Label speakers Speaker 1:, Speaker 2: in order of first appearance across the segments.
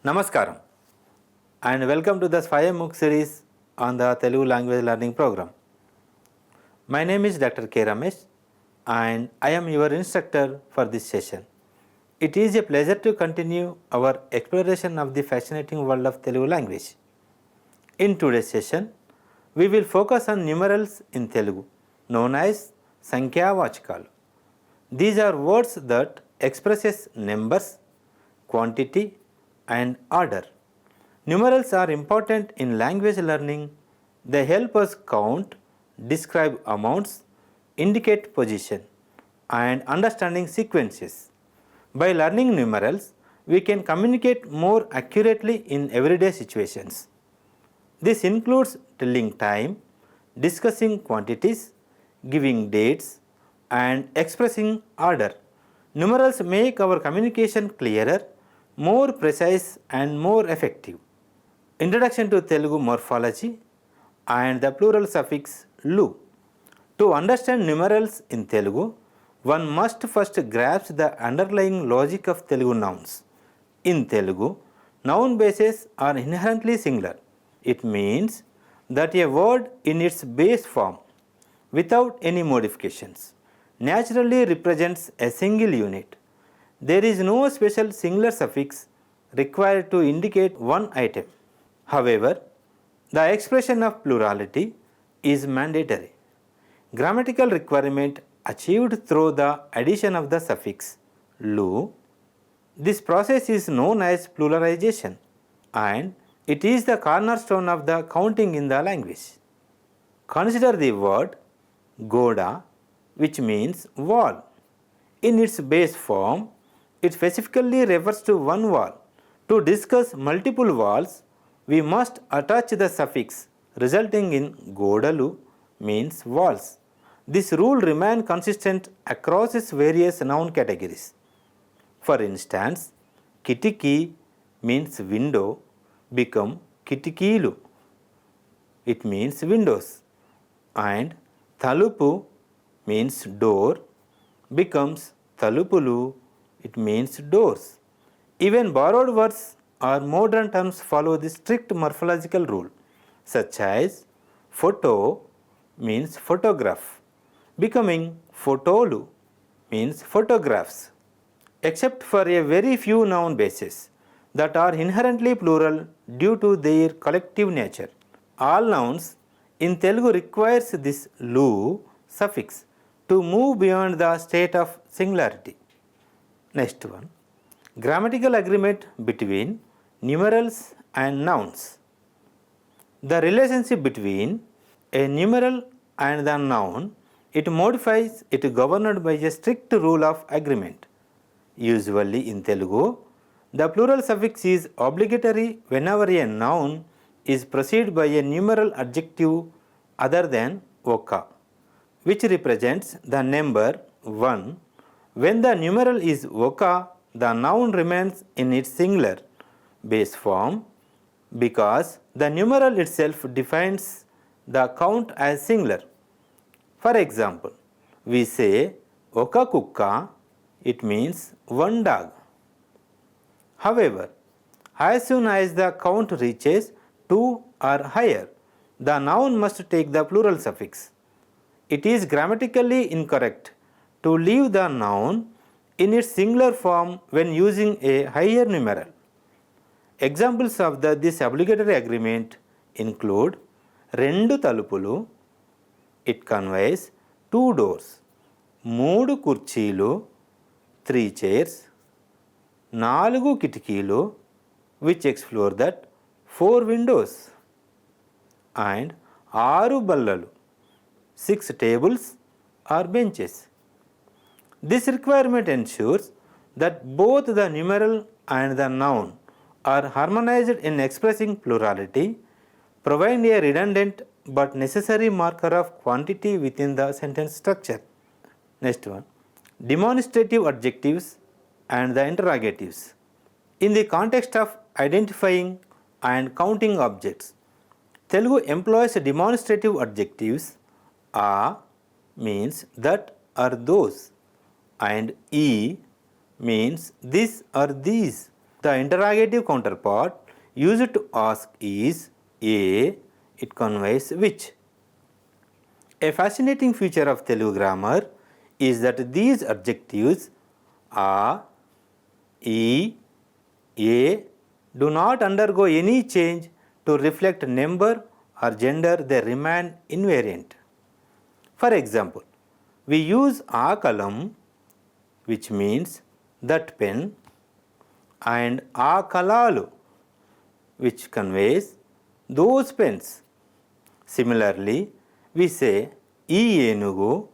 Speaker 1: Namaskaram and welcome to the Swayam MOOC series on the Telugu language learning program. My name is Dr. K. Ramesh and I am your instructor for this session. It is a pleasure to continue our exploration of the fascinating world of Telugu language. In today's session, we will focus on numerals in Telugu known as Sankhya-vachakalu. These are words that expresses numbers, quantity and order. Numerals are important in language learning. They help us count, describe amounts, indicate position and understanding sequences. By learning numerals, we can communicate more accurately in everyday situations. This includes telling time, discussing quantities, giving dates and expressing order. Numerals make our communication clearer, more precise and more effective. Introduction to Telugu morphology and the plural suffix lu. To understand numerals in Telugu, one must first grasp the underlying logic of Telugu nouns. In Telugu, noun bases are inherently singular. It means that a word in its base form, without any modifications, naturally represents a single unit. There is no special singular suffix required to indicate one item. However, the expression of plurality is mandatory. Grammatical requirement achieved through the addition of the suffix lu. This process is known as pluralization and it is the cornerstone of the counting in the language. Consider the word goda, which means wall. In its base form, it specifically refers to one wall. To discuss multiple walls, we must attach the suffix resulting in godalu means walls. This rule remains consistent across its various noun categories. For instance, kitiki means window become kitikilu. It means windows. And talupu means door becomes talupulu. It means doors. Even borrowed words or modern terms follow this strict morphological rule, such as photo means photograph, becoming photolu means photographs. Except for a very few noun bases that are inherently plural due to their collective nature, all nouns in Telugu requires this lu suffix to move beyond the state of singularity. Next one, grammatical agreement between numerals and nouns. The relationship between a numeral and the noun, it modifies it governed by a strict rule of agreement. Usually in Telugu, the plural suffix is obligatory whenever a noun is preceded by a numeral adjective other than oka, which represents the number 1. When the numeral is oka, the noun remains in its singular base form because the numeral itself defines the count as singular. For example, we say oka kukka, it means one dog. However, as soon as the count reaches 2 or higher, the noun must take the plural suffix. It is grammatically incorrect to leave the noun in its singular form when using a higher numeral. Examples of this obligatory agreement include rendu talupulu, it conveys 2 doors, moodu kurcheelu, 3 chairs, 4 kitikilu, which explore that 4 windows, and 6 ballalu, 6 tables or benches. This requirement ensures that both the numeral and the noun are harmonized in expressing plurality, providing a redundant but necessary marker of quantity within the sentence structure. Next one, demonstrative adjectives and the interrogatives. In the context of identifying and counting objects, Telugu employs demonstrative adjectives. A means that or those and e means this or these. The interrogative counterpart used to ask is a, it conveys which. A fascinating feature of Telugu grammar is that these adjectives a, e, a do not undergo any change to reflect number or gender, they remain invariant. For example, we use a kalam, which means that pen, and a kalalu, which conveys those pens. Similarly, we say e enugu,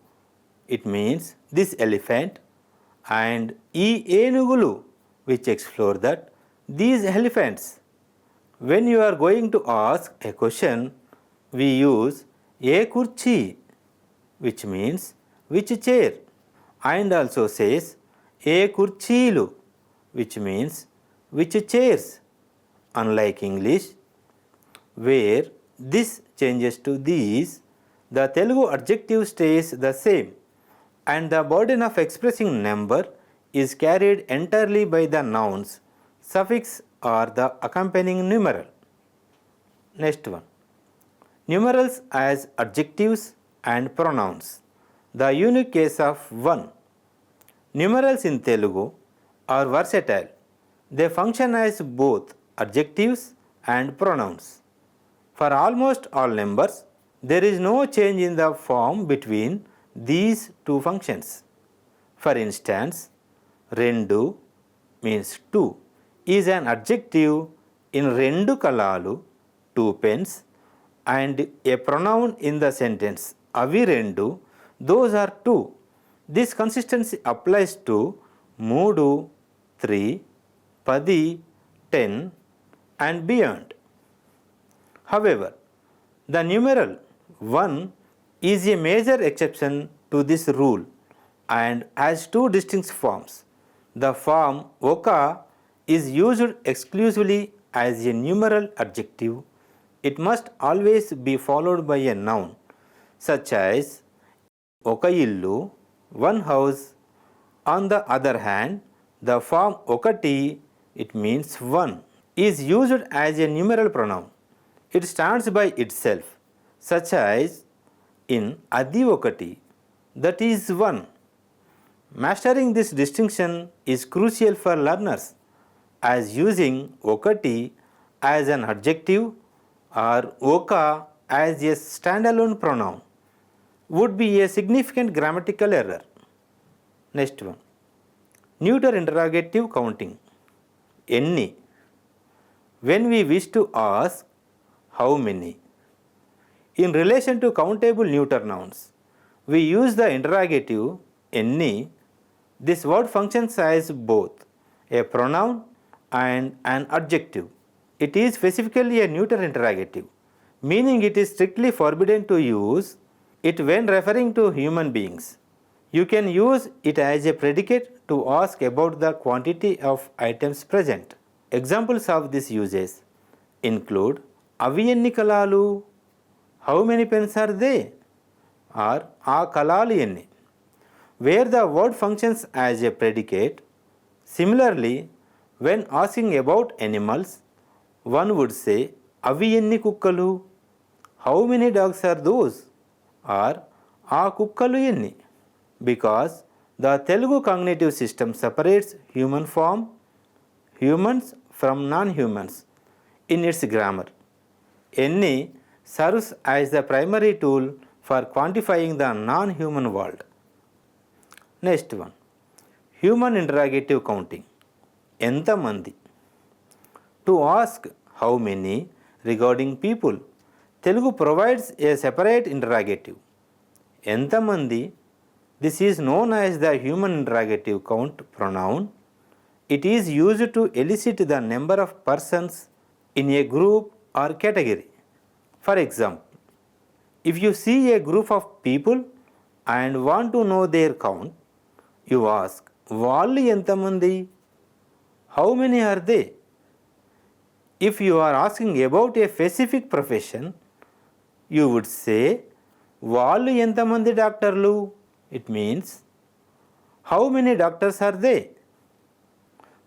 Speaker 1: it means this elephant, and e enugulu, which explore that these elephants. When you are going to ask a question, we use a kurchi, which means which chair, and also says a kurchilu, which means which chairs. Unlike English, where this changes to these, the Telugu adjective stays the same, and the burden of expressing number is carried entirely by the nouns, suffix or the accompanying numeral. Next one, numerals as adjectives and pronouns. The unique case of 1. Numerals in Telugu are versatile. They function as both adjectives and pronouns. For almost all numbers, there is no change in the form between these two functions. For instance, rendu means two is an adjective in rendu kalalu, two pens, and a pronoun in the sentence avi rendu, those are two. This consistency applies to moodu, 3, padi, 10 and beyond. However, the numeral 1 is a major exception to this rule and has two distinct forms. The form oka is used exclusively as a numeral adjective. It must always be followed by a noun, such as oka illu, one house. On the other hand, the form okati, it means one, is used as a numeral pronoun. It stands by itself, such as in adi okati, that is one. Mastering this distinction is crucial for learners, as using okati as an adjective or oka as a standalone pronoun would be a significant grammatical error. Next one, neuter interrogative counting. Enni. When we wish to ask how many, in relation to countable neuter nouns, we use the interrogative enni. This word functions as both a pronoun and an adjective. It is specifically a neuter interrogative, meaning it is strictly forbidden to use it when referring to human beings. You can use it as a predicate to ask about the quantity of items present. Examples of these uses include avi enni kalalu, how many pens are they, or aa kalalu enni, where the word functions as a predicate. Similarly, when asking about animals, one would say avi enni kukkalu, how many dogs are those, or aa kukkalu enni, because the Telugu cognitive system separates human form, humans from non-humans in its grammar. Enni serves as the primary tool for quantifying the non-human world. Next one, human interrogative counting. Enta mandi. To ask how many regarding people, Telugu provides a separate interrogative. Enta mandi. This is known as the human interrogative count pronoun. It is used to elicit the number of persons in a group or category. For example, if you see a group of people and want to know their count, you ask, Vallu entamandi? How many are they? If you are asking about a specific profession, you would say, Vallu entamandi doctorlu? It means, how many doctors are they?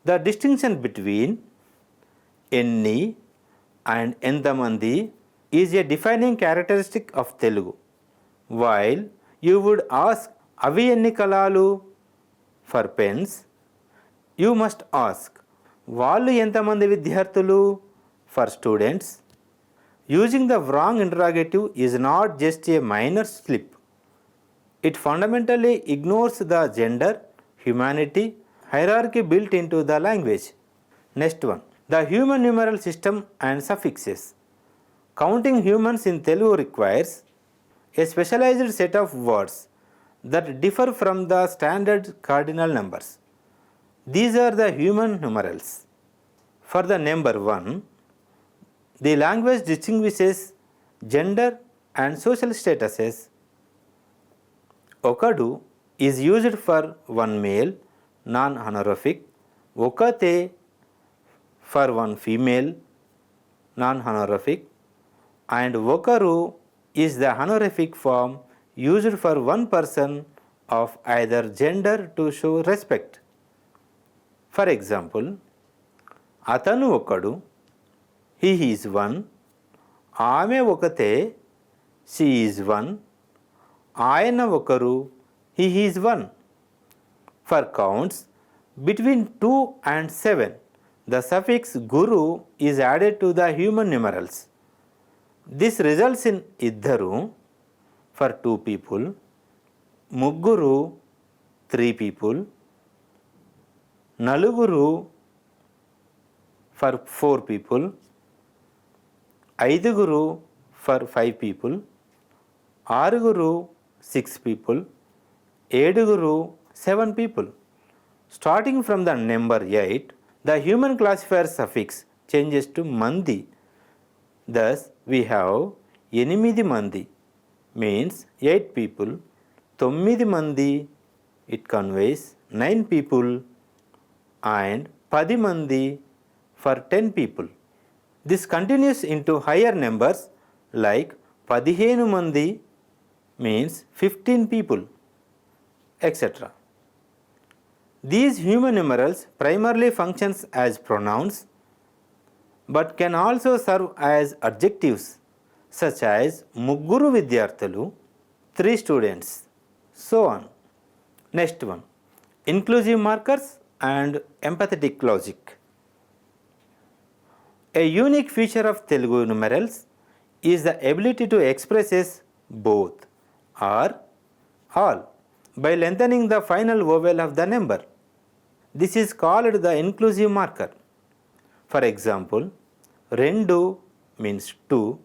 Speaker 1: The distinction between enni and entamandi is a defining characteristic of Telugu. While you would ask avi enni kalalu for pens, you must ask వాళ్ళు ఎంతమంది విద్యార్థులు for students. Using the wrong interrogative is not just a minor slip. It fundamentally ignores the gender, humanity, hierarchy built into the language. Next one, the human numeral system and suffixes. Counting humans in Telugu requires a specialized set of words that differ from the standard cardinal numbers. These are the human numerals. For the number 1, the language distinguishes gender and social statuses. Okadu is used for one male, non-honorific, okate for one female, non-honorific, and okaru is the honorific form used for one person of either gender to show respect. For example, atanu okadu, he is one, ఆమె ఒకతే, she is one, ఆయన ఒకరు, he is one. For counts between 2 and 7, the suffix guru is added to the human numerals. This results in iddaru for 2 people, mugguru 3 people, naluguru for 4 people, aiduguru for 5 people, aruguru 6 people, eduguru 7 people. Starting from the number 8, the human classifier suffix changes to mandi. Thus, we have enimidi mandi means 8 people, tommidi mandi it conveys 9 people, and 10 mandi for 10 people. This continues into higher numbers like 15 mandi means 15 people, etc. These human numerals primarily functions as pronouns but can also serve as adjectives such as mugguru vidyarthulu, 3 students, so on. Next one, inclusive markers and empathetic logic. A unique feature of Telugu numerals is the ability to express as both or all by lengthening the final vowel of the number. This is called the inclusive marker. For example, rendu means 2,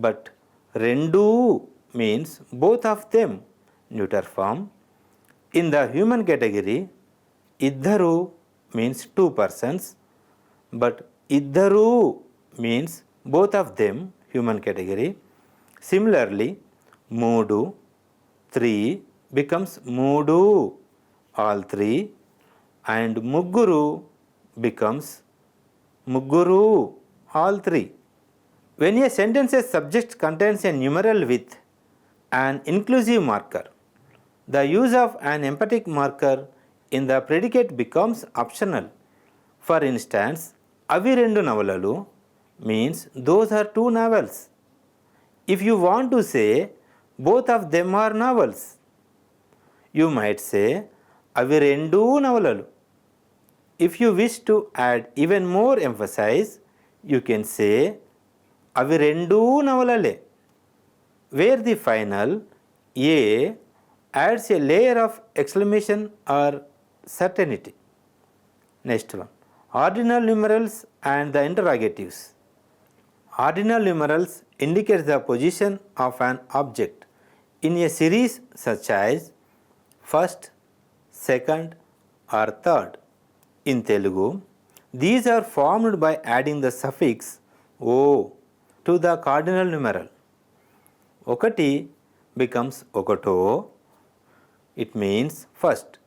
Speaker 1: but rendu means both of them, neuter form. In the human category, iddaru means 2 persons, but iddaru means both of them, human category. Similarly, moodu 3 becomes moodu, all 3, and mugguru becomes mugguru, all 3. When a sentence's subject contains a numeral with an inclusive marker, the use of an emphatic marker in the predicate becomes optional. For instance, avi rendu navalalu means those are 2 novels. If you want to say both of them are novels, you might say avi rendu navalalu. If you wish to add even more emphasis, you can say avi rendu navalale, where the final a adds a layer of exclamation or certainty. Next one, ordinal numerals and the interrogatives. Ordinal numerals indicate the position of an object in a series such as first, second or third. In Telugu, these are formed by adding the suffix o to the cardinal numeral. Okati becomes okato, it means first,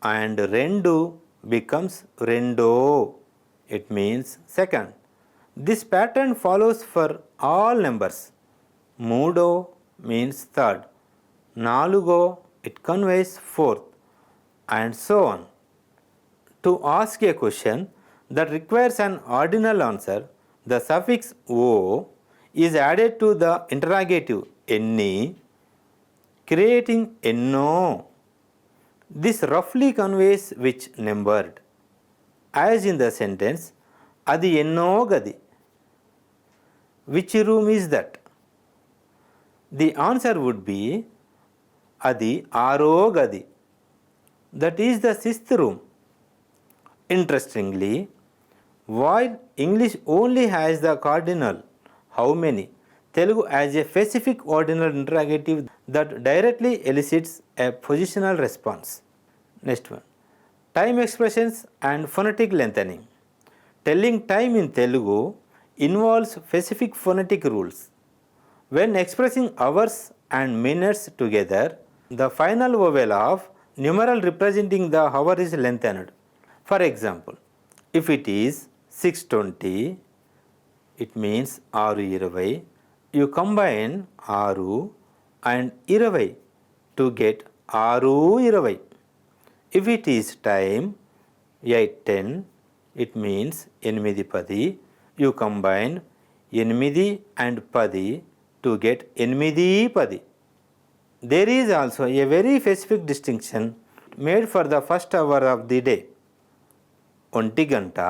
Speaker 1: and rendu becomes rendo, it means second. This pattern follows for all numbers. Moodo means third, nalugo it conveys fourth, and so on. To ask a question that requires an ordinal answer, the suffix o is added to the interrogative any, creating enno. This roughly conveys which numbered, as in the sentence adi enno gadi. Which room is that? The answer would be adi aro gadi. That is the sixth room. Interestingly, while English only has the cardinal how many, Telugu has a specific ordinal interrogative that directly elicits a positional response. Next one, time expressions and phonetic lengthening. Telling time in Telugu involves specific phonetic rules. When expressing hours and minutes together, the final vowel of numeral representing the hour is lengthened. For example, if it is 6:20, it means 6:20. You combine 6 and 20 to get 6:20. If it is time 8:10, it means 8:10. You combine 8 and 10 to get 8:10. There is also a very specific distinction made for the first hour of the day. Ontiganta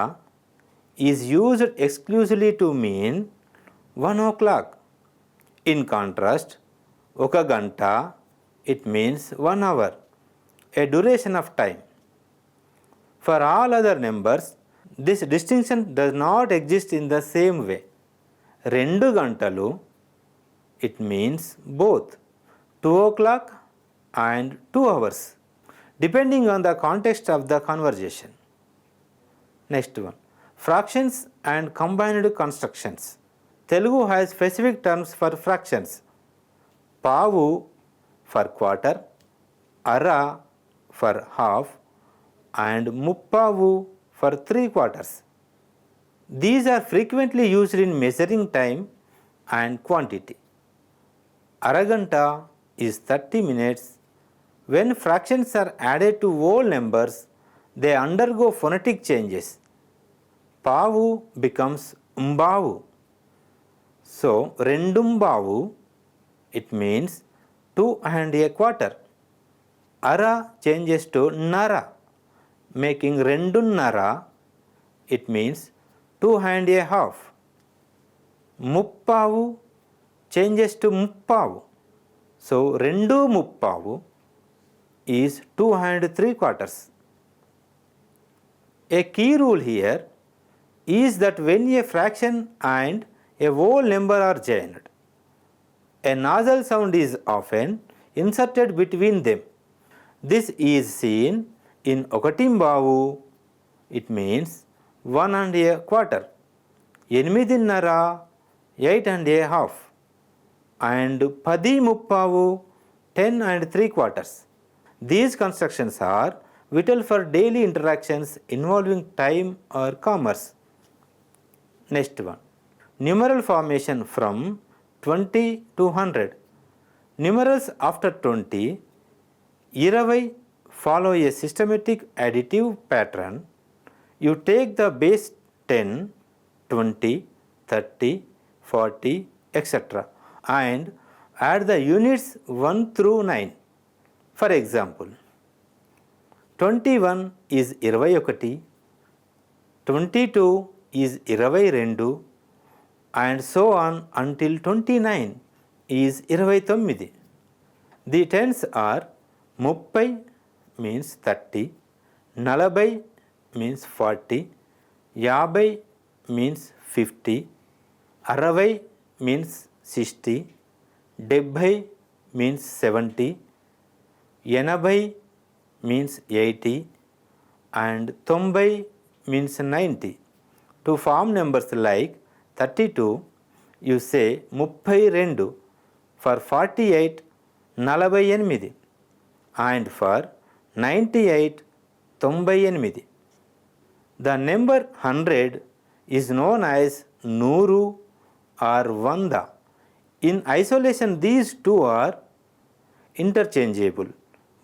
Speaker 1: is used exclusively to mean 1 o'clock. In contrast, Okaganta, it means 1 hour, a duration of time. For all other numbers, this distinction does not exist in the same way. Rendu gantalu, it means both 2 o'clock and 2 hours, depending on the context of the conversation. Next one, fractions and combined constructions. Telugu has specific terms for fractions. Pavu for quarter, ara for half, and muppavu for 3/4. These are frequently used in measuring time and quantity. Araganta is 30 minutes. When fractions are added to whole numbers, they undergo phonetic changes. Pavu becomes umbavu. So, rendumbavu, it means 2 1/4. Ara changes to nara, making rendunnara, it means 2 1/2. Muppavu changes to muppavu. So, rendu muppavu is 2 3/4. A key rule here is that when a fraction and a whole number are joined, a nasal sound is often inserted between them. This is seen in Okatimbavu, it means 1 1/4, Enimidinnara, 8 1/2, and Padi Muppavu, 10 3/4. These constructions are vital for daily interactions involving time or commerce. Next one, numeral formation from 20 to 100. Numerals after 20, 20 follow a systematic additive pattern. You take the base 10, 20, 30, 40, etc. and add the units 1 through 9. For example, 21 is 21, 22 is 22, and so on until 29 is 29. The tens are Muppai means 30, Nalabai means 40, Yabai means 50, Aravai means 60, Debbai means 70, Yenabai means 80, and Tombai means 90. To form numbers like 32, you say Muppai Rendu, for 48, 48, and for 98, 98. The number 100 is known as Nuru or Vanda. In isolation, these two are interchangeable.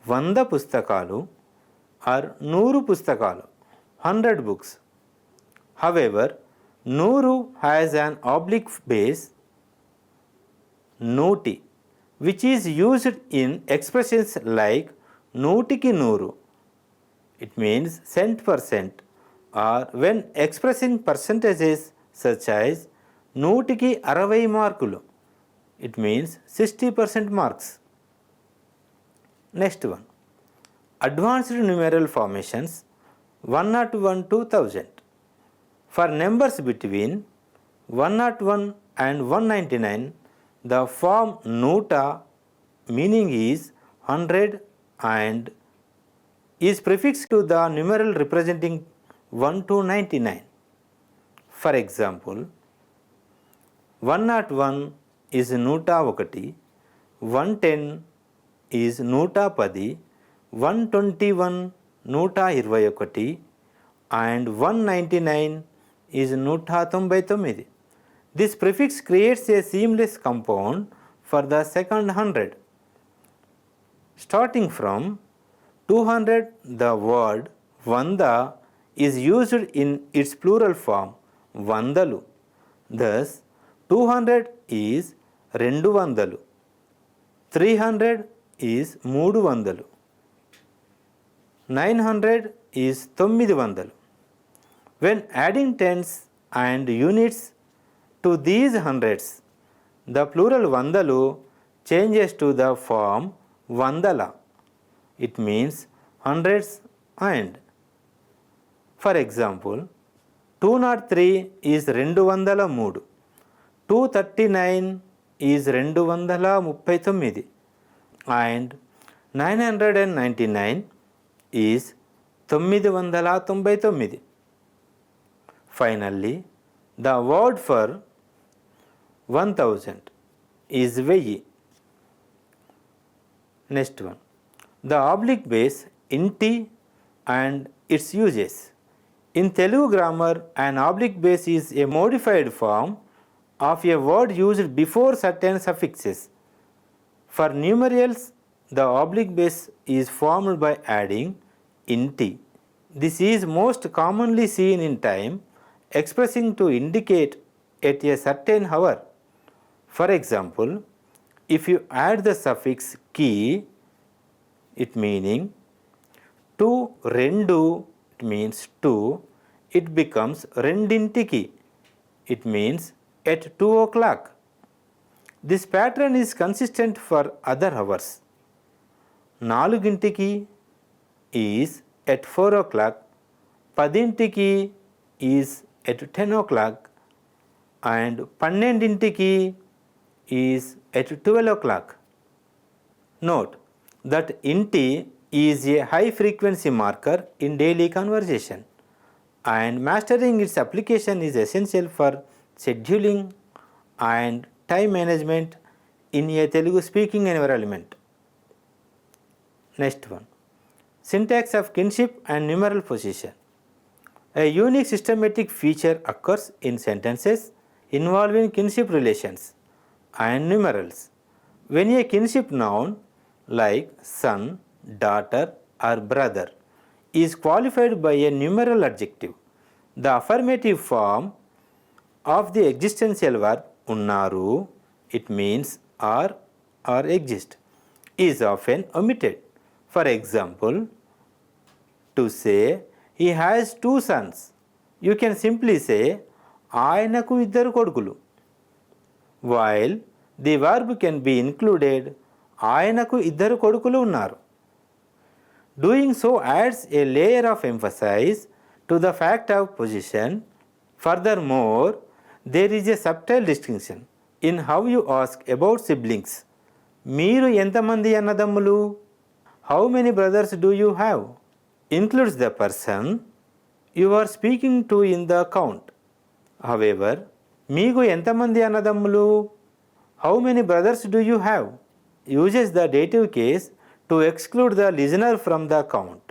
Speaker 1: 100 pustakalu or 100 pustakalu. 100 books. However, Nuru has an oblique base, Nuti, which is used in expressions like Nutiki Nuru. It means cent%, or when expressing percentages such as Nutiki 60 మార్కులు, it means 60% marks. Next one, advanced numeral formations 101 to 1000. For numbers between 101 and 199, the form Neuter, meaning is 100, and is prefixed to the numeral representing 1 to 99. For example, 101 is Neuter 1, 110 is Neuter 10, 121 Neuter 21, and 199 is Neuter 99. This prefix creates a seamless compound for the second 100. Starting from 200, the word Vanda is used in its plural form Vandalu. Thus, 200 is 200, 300 is 300, 900 is 900. When adding tens and units to these hundreds, the plural Vandalu changes to the form Vandala. It means hundreds and. For example, 203 is 203, 239 is 239, and 999 is 999. Finally, the word for 1000 is 1000. Next one, the oblique base inti and its uses. In Telugu grammar, an oblique base is a modified form of a word used before certain suffixes. For numerals, the oblique base is formed by adding inti. This is most commonly seen in time, expressing to indicate at a certain hour. For example, if you add the suffix ki, it meaning to rendu, it means two, it becomes rendintiki, it means at 2 o'clock. This pattern is consistent for other hours. Nalugintiki is at 4 o'clock, padintiki is at 10 o'clock, and pannendintiki is at 12 o'clock. Note that inti is a high frequency marker in daily conversation, and mastering its application is essential for scheduling and time management in a Telugu speaking environment. Next one, syntax of kinship and numeral position. A unique systematic feature occurs in sentences involving kinship relations and numerals. When a kinship noun like son, daughter, or brother is qualified by a numeral adjective, the affirmative form of the existential verb unnaru, it means are or exist, is often omitted. For example, to say he has 2 sons, you can simply say ఆయనకు 2 కొడుకులు. While the verb can be included, ఆయనకు 2 కొడుకులు ఉన్నారు. Doing so adds a layer of emphasis to the fact of position. Furthermore, there is a subtle distinction in how you ask about siblings. మీరు ఎంతమంది అన్నదమ్ములు? How many brothers do you have? Includes the person you are speaking to in the count. However, మీకు ఎంతమంది అన్నదమ్ములు? How many brothers do you have? Uses the dative case to exclude the listener from the count,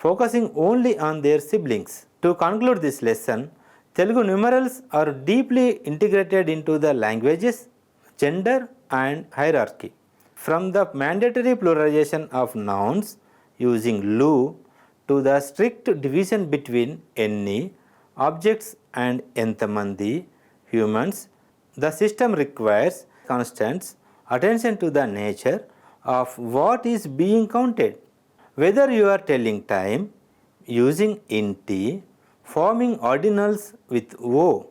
Speaker 1: focusing only on their siblings. To conclude this lesson, Telugu numerals are deeply integrated into the languages, gender and hierarchy. From the mandatory pluralization of nouns using lu to the strict division between ఎన్ని objects and ఎంతమంది humans, the system requires constant attention to the nature of what is being counted. Whether you are telling time, using int, forming ordinals with O,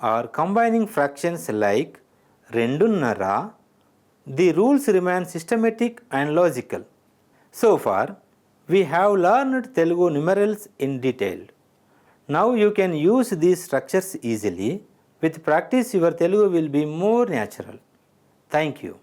Speaker 1: or combining fractions like రెండున్నర, the rules remain systematic and logical. So far, we have learned Telugu numerals in detail. Now you can use these structures easily. With practice, your Telugu will be more natural. Thank you.